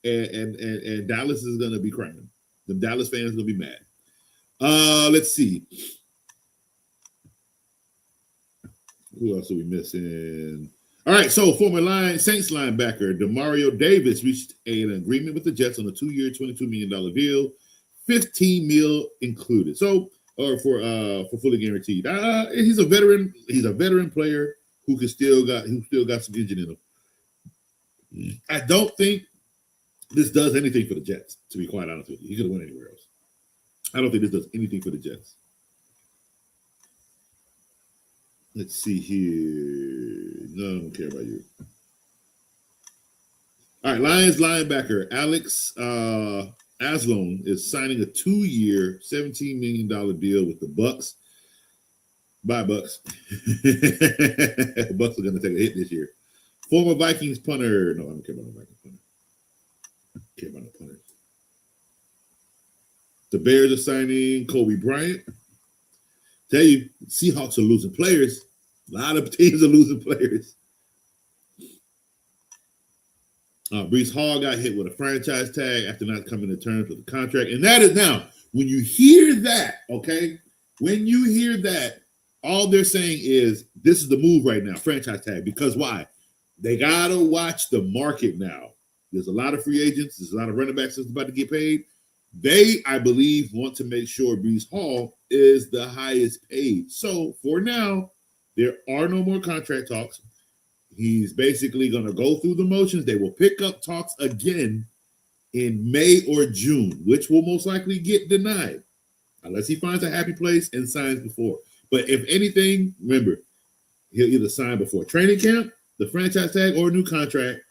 and Dallas is gonna be crying. The Dallas fans gonna be mad. Let's see. Who else are we missing? All right, so former Saints linebacker Demario Davis reached an agreement with the Jets on a 2-year, $22 million deal, $15 million included. So, or for fully guaranteed. He's a veteran. He's a veteran player who still got some engine in him. I don't think this does anything for the Jets, to be quite honest with you. He could have went anywhere else. I don't think this does anything for the Jets. Let's see here. No, I don't care about you. All right, Lions linebacker Alex Asloan is signing a 2-year, $17 million deal with the Bucks. Bye, Bucks. Bucks are going to take a hit this year. Former Vikings punter. No, I don't care about the Vikings punter. I don't care about the punter. The Bears are signing Kobe Bryant. Tell you, Seahawks are losing players. A lot of teams are losing players. Breece Hall got hit with a franchise tag after not coming to terms with the contract. And that is now, when you hear that, okay, when you hear that, all they're saying is this is the move right now, franchise tag. Because why? They got to watch the market now. There's a lot of free agents. There's a lot of running backs that's about to get paid. They, I believe, want to make sure Breece Hall is the highest paid. So for now, there are no more contract talks. He's basically going to go through the motions. They will pick up talks again in May or June, which will most likely get denied unless he finds a happy place and signs before. But if anything, remember, he'll either sign before training camp, the franchise tag, or a new contract,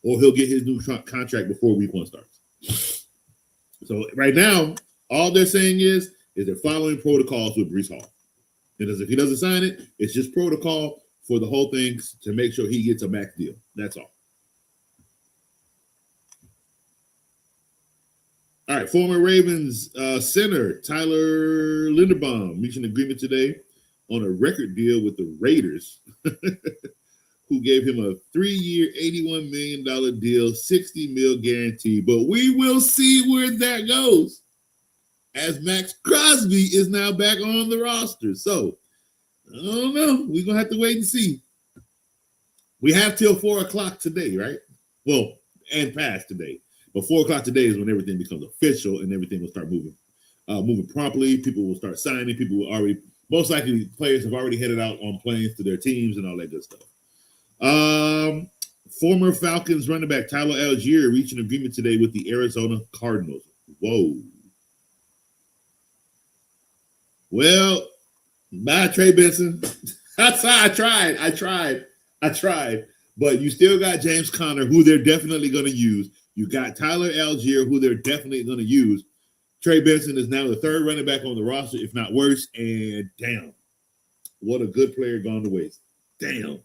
or he'll get his new contract before week 1 starts. So right now, all they're saying is they're following protocols with Breece Hall. And as if he doesn't sign it, it's just protocol for the whole thing to make sure he gets a max deal. That's all. All right, former Ravens center Tyler Linderbaum reached an agreement today on a record deal with the Raiders, who gave him a 3-year, $81 million deal, $60 million guarantee. But we will see where that goes, as Max Crosby is now back on the roster. So, I don't know. We're going to have to wait and see. We have till 4 o'clock today, right? Well, and past today. But 4 o'clock today is when everything becomes official and everything will start moving promptly. People will start signing. People will already, most likely players have already headed out on planes to their teams and all that good stuff. Former Falcons running back Tyler Algier reached an agreement today with the Arizona Cardinals. Whoa. Well, bye, Trey Benson. I tried. But you still got James Conner, who they're definitely going to use. You got Tyler Algier, who they're definitely going to use. Trey Benson is now the third running back on the roster, if not worse. And damn, what a good player gone to waste. Damn.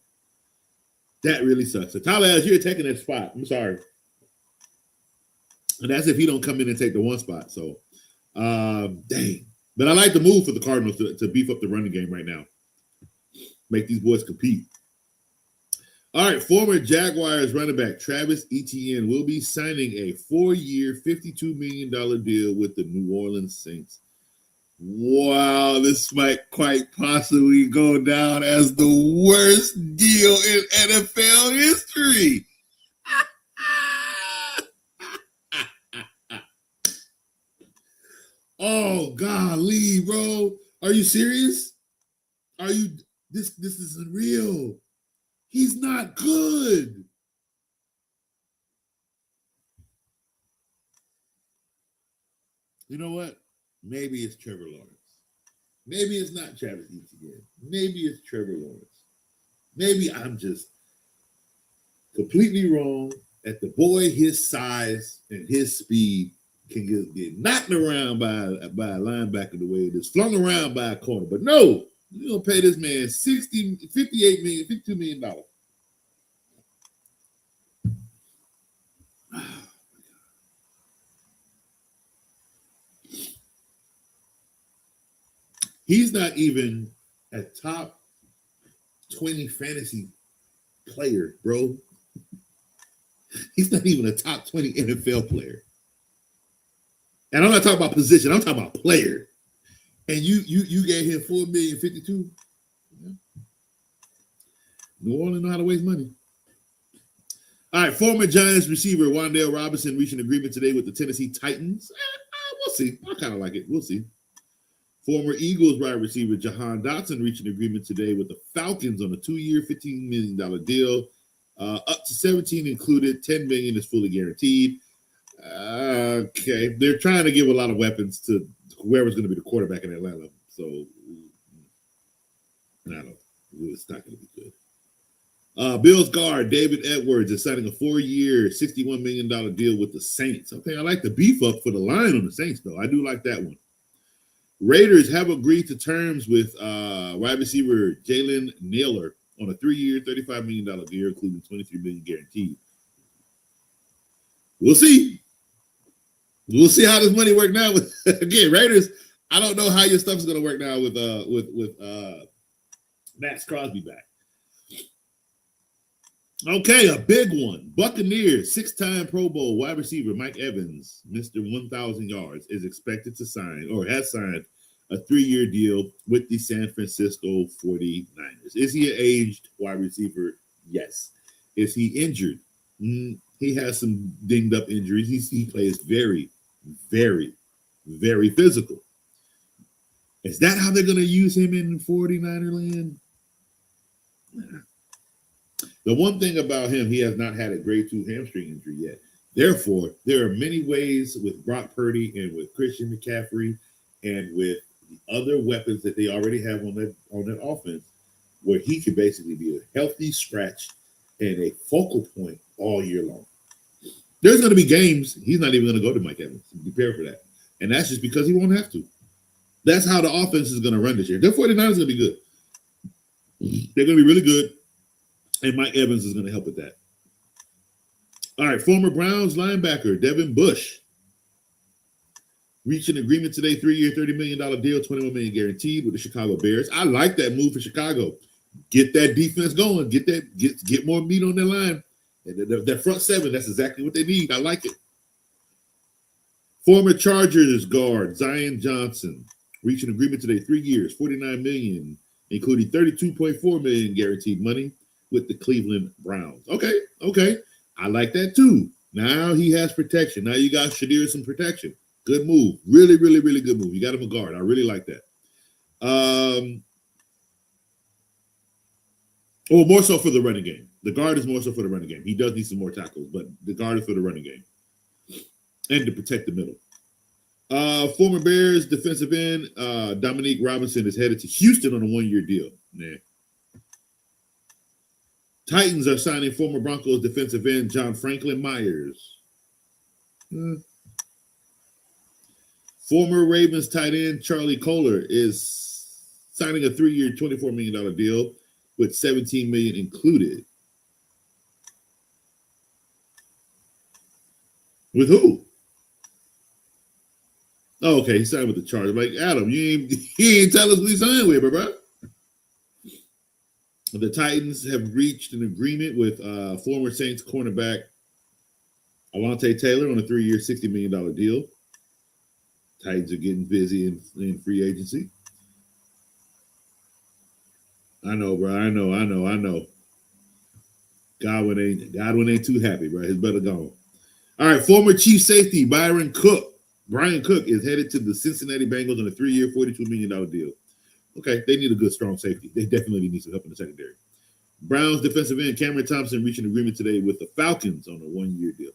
That really sucks. So Tyler Algier taking that spot. I'm sorry. And that's if he don't come in and take the one spot. So, dang. But I like the move for the Cardinals to beef up the running game right now. Make these boys compete. All right, former Jaguars running back Travis Etienne will be signing a 4-year, $52 million deal with the New Orleans Saints. Wow, this might quite possibly go down as the worst deal in NFL history. Oh, golly, bro. Are you serious? This isn't real. He's not good. You know what? Maybe it's Trevor Lawrence. Maybe it's not Travis Etienne. Maybe it's Trevor Lawrence. Maybe I'm just completely wrong that the boy his size and his speed can just get knocked around by a linebacker the way it is, flung around by a corner. But no, you're going to pay this man $52 million. He's not even a top 20 fantasy player, bro. He's not even a top 20 NFL player. And I'm not talking about position. I'm talking about player. And you gave him $4.052 million. Yeah. New Orleans know how to waste money. All right, former Giants receiver Wan'Dale Robinson reached an agreement today with the Tennessee Titans. We'll see. I kind of like it. We'll see. Former Eagles wide receiver Jahan Dotson reached an agreement today with the Falcons on a 2-year, $15 million deal. Up to 17 included, $10 million is fully guaranteed. Okay, they're trying to give a lot of weapons to whoever's going to be the quarterback in Atlanta. So, I don't know. It's not going to be good. Bills guard David Edwards is signing a 4-year, $61 million deal with the Saints. Okay, I like the beef up for the line on the Saints, though. I do like that one. Raiders have agreed to terms with wide receiver Jalen Naylor on a 3-year, $35 million deal, including $23 million guaranteed. We'll see. We'll see how this money works now. With again, Raiders. I don't know how your stuff is going to work now with Max Crosby back. Okay, a big one. Buccaneers 6-time Pro Bowl wide receiver Mike Evans, Mr. 1,000 yards, is expected to sign or has signed a 3-year deal with the San Francisco 49ers. Is he an aged wide receiver? Yes. Is he injured? He has some dinged up injuries. He plays very, very, very physical. Is that how they're going to use him in 49er land? Nah. The one thing about him, he has not had a grade 2 hamstring injury yet. Therefore, there are many ways with Brock Purdy and with Christian McCaffrey and with the other weapons that they already have on that offense where he could basically be a healthy scratch and a focal point all year long. There's going to be games he's not even going to go to Mike Evans. Prepare for that. And that's just because he won't have to. That's how the offense is going to run this year. The 49ers are going to be good. They're going to be really good. And Mike Evans is going to help with that. All right, former Browns linebacker Devin Bush reached an agreement today, 3-year, $30 million deal, $21 million guaranteed with the Chicago Bears. I like that move for Chicago. Get that defense going. Get more meat on their line. That front seven, that's exactly what they need. I like it. Former Chargers guard Zion Johnson reached an agreement today, 3 years, $49 million, including $32.4 million guaranteed money with the Cleveland Browns. Okay. I like that too. Now he has protection. Now you got Shadir some protection. Good move. Really, really, really good move. You got him a guard. I really like that. More so for the running game. The guard is more so for the running game. He does need some more tackles, but the guard is for the running game and to protect the middle. Former Bears defensive end Dominique Robinson is headed to Houston on a 1-year deal. Nah. Titans are signing former Broncos defensive end John Franklin Myers. Former Ravens tight end Charlie Kohler is signing a 3-year, $24 million deal with $17 million included. With who? Oh, okay, he signed with the Chargers. Like, Adam, he ain't tell us what he signed with, bro. The Titans have reached an agreement with former Saints cornerback Alontae Taylor on a 3-year, $60 million deal. Titans are getting busy in free agency. I know, bro. I know. Godwin ain't too happy, bro. His better gone. All right, former Chief safety Brian Cook is headed to the Cincinnati Bengals on a 3-year, $42 million deal. Okay, they need a good, strong safety. They definitely need some help in the secondary. Browns defensive end Cameron Thompson reached an agreement today with the Falcons on a 1-year deal.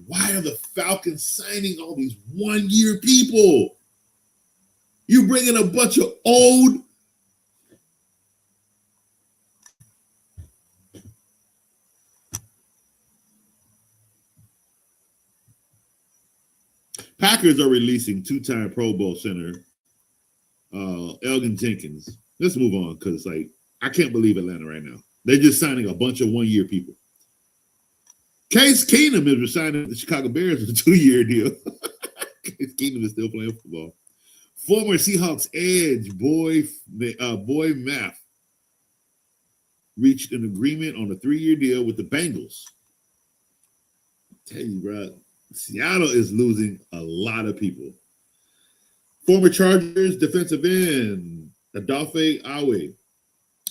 Why are the Falcons signing all these 1-year people? You bringing a bunch of old. Packers are releasing 2-time Pro Bowl center Elgin Jenkins. Let's move on because, I can't believe Atlanta right now. They're just signing a bunch of 1-year people. Case Keenum is signing the Chicago Bears with a 2-year deal. Case Keenum is still playing football. Former Seahawks edge Boy Math reached an agreement on a 3-year deal with the Bengals. I tell you, bro, Seattle is losing a lot of people. Former Chargers defensive end Adofe Awe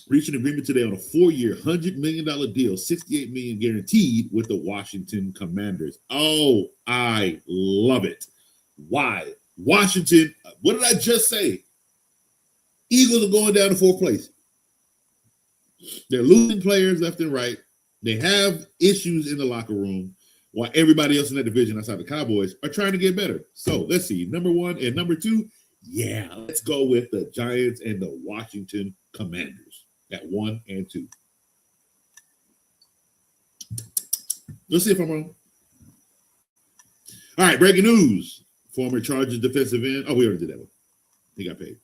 reached an agreement today on a 4-year, $100 million deal, $68 million guaranteed with the Washington Commanders. Oh, I love it. Why? Washington, what did I just say? Eagles are going down to 4th place. They're losing players left and right. They have issues in the locker room while everybody else in that division outside the Cowboys are trying to get better. So let's see. Number 1 and number 2. Yeah, let's go with the Giants and the Washington Commanders at 1 and 2. Let's see if I'm wrong. All right, breaking news. Former Chargers defensive end. Oh, we already did that one. He got paid.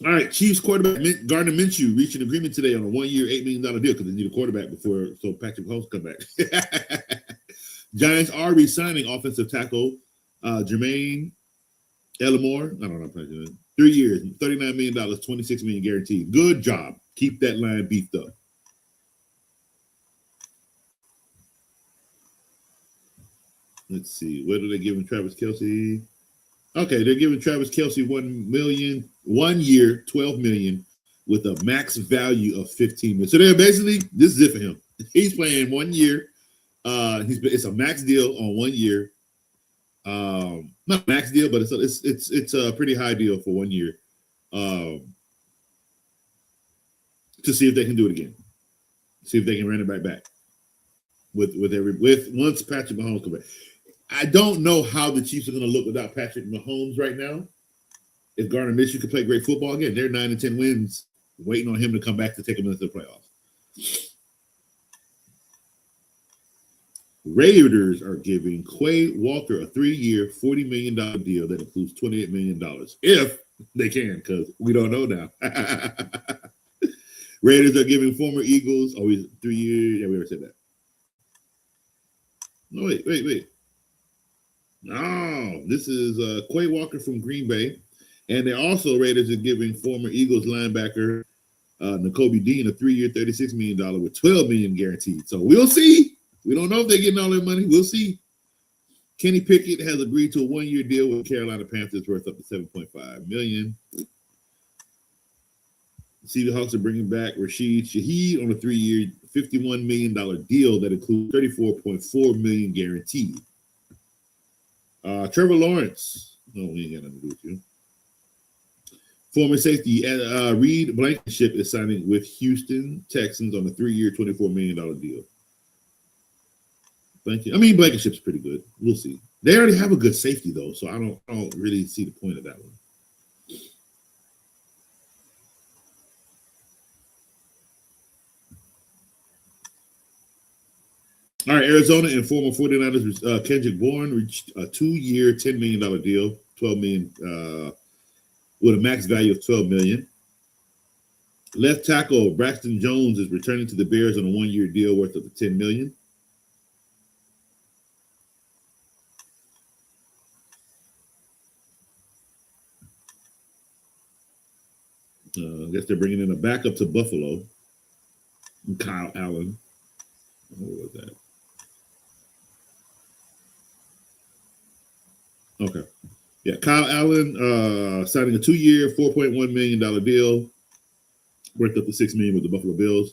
All right, Chiefs quarterback Gardner Minshew reached an agreement today on a 1-year, $8 million deal because they need a quarterback so Patrick Mahomes come back. Giants are re-signing offensive tackle Jermaine Ellimore. I don't know. 3 years, $39 million, $26 million guaranteed. Good job. Keep that line beefed up. Let's see. What are they giving Travis Kelce? Okay, they're giving Travis Kelce $1 year, $12 million with a max value of $15 million. So they're basically, this is it for him. He's playing 1 year. It's a max deal on 1 year. Not max deal, but it's a pretty high deal for 1 year. To see if they can do it again. See if they can run it back. With once Patrick Mahomes comes back. I don't know how the Chiefs are going to look without Patrick Mahomes right now. If Gardner Minshew could play great football again, they're 9 and 10 wins, waiting on him to come back to take them into the playoffs. Raiders are giving Quay Walker a 3-year, $40 million deal that includes $28 million. If they can, because we don't know now. Raiders are giving former Eagles, he's 3 years. Yeah, we already said that. No, wait. No, this is Quay Walker from Green Bay. And they also, Raiders are giving former Eagles linebacker Nakobe Dean a 3-year, $36 million with $12 million guaranteed. So we'll see. We don't know if they're getting all their money. We'll see. Kenny Pickett has agreed to a 1-year deal with Carolina Panthers worth up to $7.5 million. Seahawks are bringing back Rashid Shaheed on a 3-year, $51 million deal that includes $34.4 million guaranteed. Trevor Lawrence. No, we ain't got nothing to do with you. Former safety Reed Blankenship is signing with Houston Texans on a 3-year, $24 million deal. Blankenship's pretty good. We'll see. They already have a good safety though, so I don't really see the point of that one. All right, Arizona and former 49ers Kendrick Bourne reached a 2-year, $10 million deal, $12 million with a max value of $12 million. Left tackle Braxton Jones is returning to the Bears on a 1-year deal worth of $10 million. I guess they're bringing in a backup to Buffalo, Kyle Allen. What was that? Okay. Yeah, Kyle Allen signing a 2-year, $4.1 million deal worth up to $6 million with the Buffalo Bills.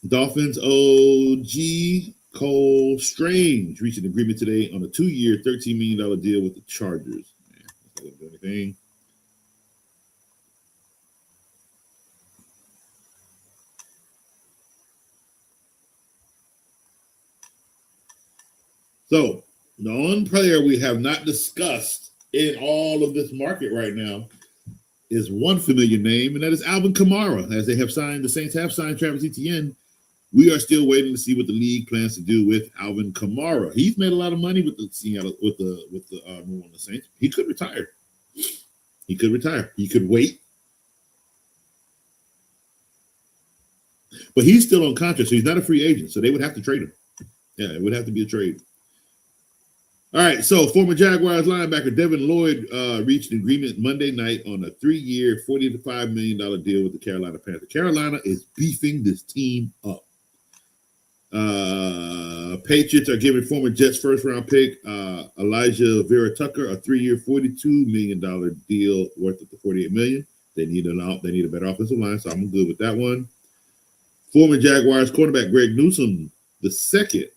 Dolphins OG Cole Strange reached an agreement today on a 2-year, $13 million deal with the Chargers. Man, that's not going to do anything. So, the one player we have not discussed in all of this market right now is one familiar name, and that is Alvin Kamara. As the Saints have signed Travis Etienne. We are still waiting to see what the league plans to do with Alvin Kamara. He's made a lot of money with the New Orleans Saints. He could retire. He could wait, but he's still on contract, so he's not a free agent. So they would have to trade him. Yeah, it would have to be a trade. All right, so former Jaguars linebacker Devin Lloyd reached an agreement Monday night on a 3-year, $45 million deal with the Carolina Panthers. Carolina is beefing this team up. Patriots are giving former Jets first-round pick Elijah Vera Tucker a 3-year, $42 million deal worth up to $48 million. They need a better offensive line, so I'm good with that one. Former Jaguars quarterback Greg Newsome II.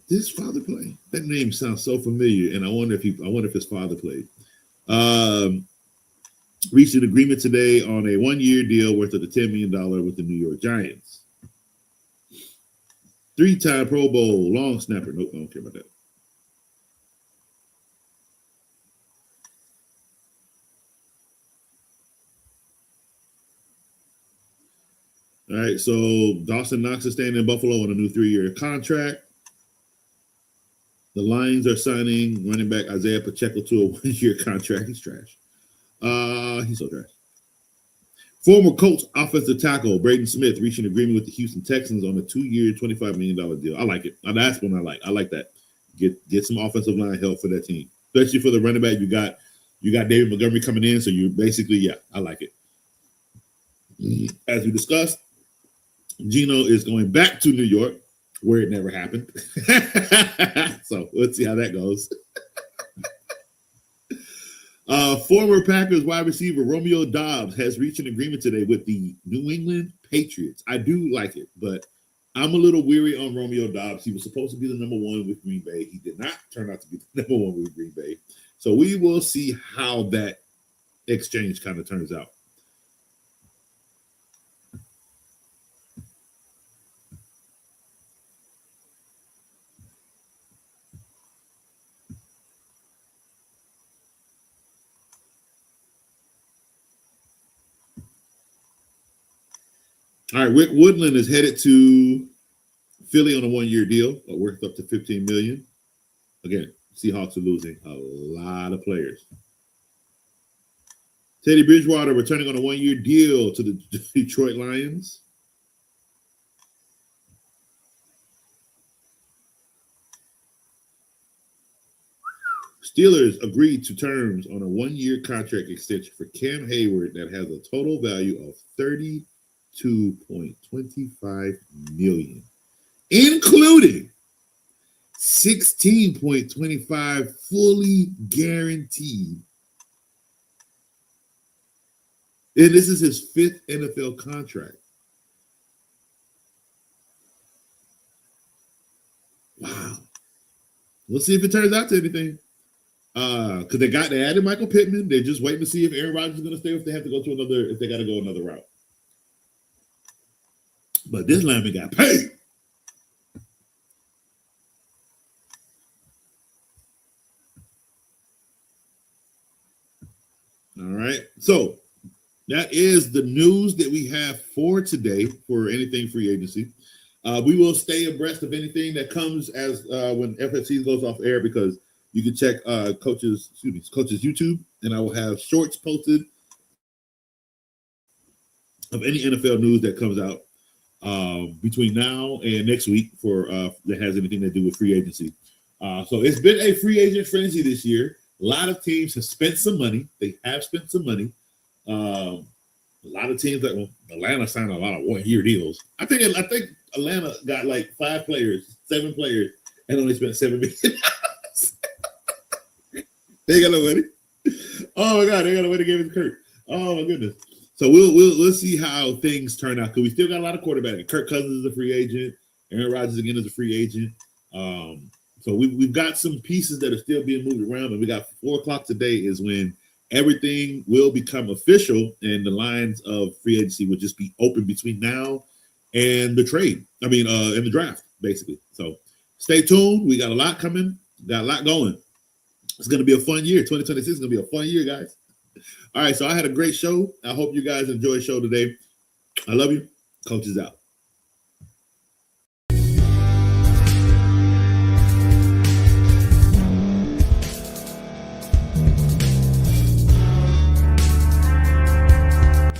This father played. That name sounds so familiar, and I wonder if his father played. Reached an agreement today on a 1-year deal worth of the $10 million with the New York Giants. 3-time Pro Bowl long snapper. Nope, I don't care about that. All right, so Dawson Knox is staying in Buffalo on a new 3-year contract. The Lions are signing running back Isaiah Pacheco to a 1-year contract. He's trash. He's so trash. Former Colts offensive tackle Braden Smith reached an agreement with the Houston Texans on a 2-year, $25 million deal. I like it. That's one I like. I like that. Get some offensive line help for that team, especially for the running back. You got David Montgomery coming in, so you basically, I like it. As we discussed, Geno is going back to New York, where it never happened. So let's see how that goes. Former Packers wide receiver Romeo Doubs has reached an agreement today with the New England Patriots. I do like it, but I'm a little weary on Romeo Doubs. He was supposed to be the number 1 with Green Bay. He did not turn out to be the number 1 with Green Bay. So we will see how that exchange kind of turns out. All right, Rick Woodland is headed to Philly on a 1-year deal, worth up to $15 million. Again, Seahawks are losing a lot of players. Teddy Bridgewater returning on a 1-year deal to the Detroit Lions. Steelers agreed to terms on a 1-year contract extension for Cam Hayward that has a total value of $32.25 million, including $16.25 fully guaranteed. And this is his 5th NFL contract. Wow. We'll see if it turns out to anything. Because they added Michael Pittman. They're just waiting to see if Aaron Rodgers is going to stay or if they have to go to if they got to go another route. But this lineman got paid. All right. So that is the news that we have for today for anything free agency. We will stay abreast of anything that comes as when FFC goes off air, because you can check Coach's YouTube, and I will have shorts posted of any NFL news that comes out between now and next week for that has anything to do with free agency. So it's been a free agent frenzy this year. A lot of teams have spent some money. They have spent some money. A lot of teams Atlanta signed a lot of 1-year deals. I think Atlanta got like 7 players, and only spent $7 million. They got no money. Oh my God, they got no money to give it to Kirk. Oh my goodness. So we'll see how things turn out, because we still got a lot of quarterbacks. Kirk Cousins is a free agent. Aaron Rodgers again is a free agent. So we've got some pieces that are still being moved around, and we got 4:00 today is when everything will become official, and the lines of free agency will just be open between now and the trade. And the draft, basically. So stay tuned. We got a lot coming. Got a lot going. It's going to be a fun year. 2026 is going to be a fun year, guys. All right, so I had a great show. I hope you guys enjoyed the show today. I love you. Coach is out.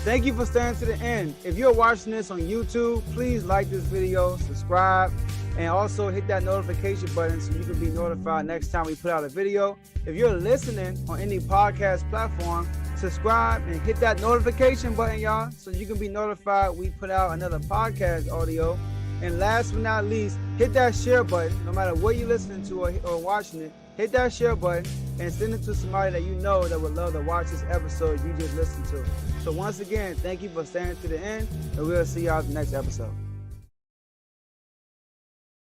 Thank you for staying to the end. If you're watching this on YouTube, please like this video, subscribe, and also hit that notification button so you can be notified next time we put out a video. If you're listening on any podcast platform, subscribe and hit that notification button, y'all, so you can be notified we put out another podcast audio. And last but not least, hit that share button. No matter what you're listening to or watching it, hit that share button and send it to somebody that you know that would love to watch this episode you just listened to. So once again, thank you for staying to the end, and we'll see y'all in the next episode.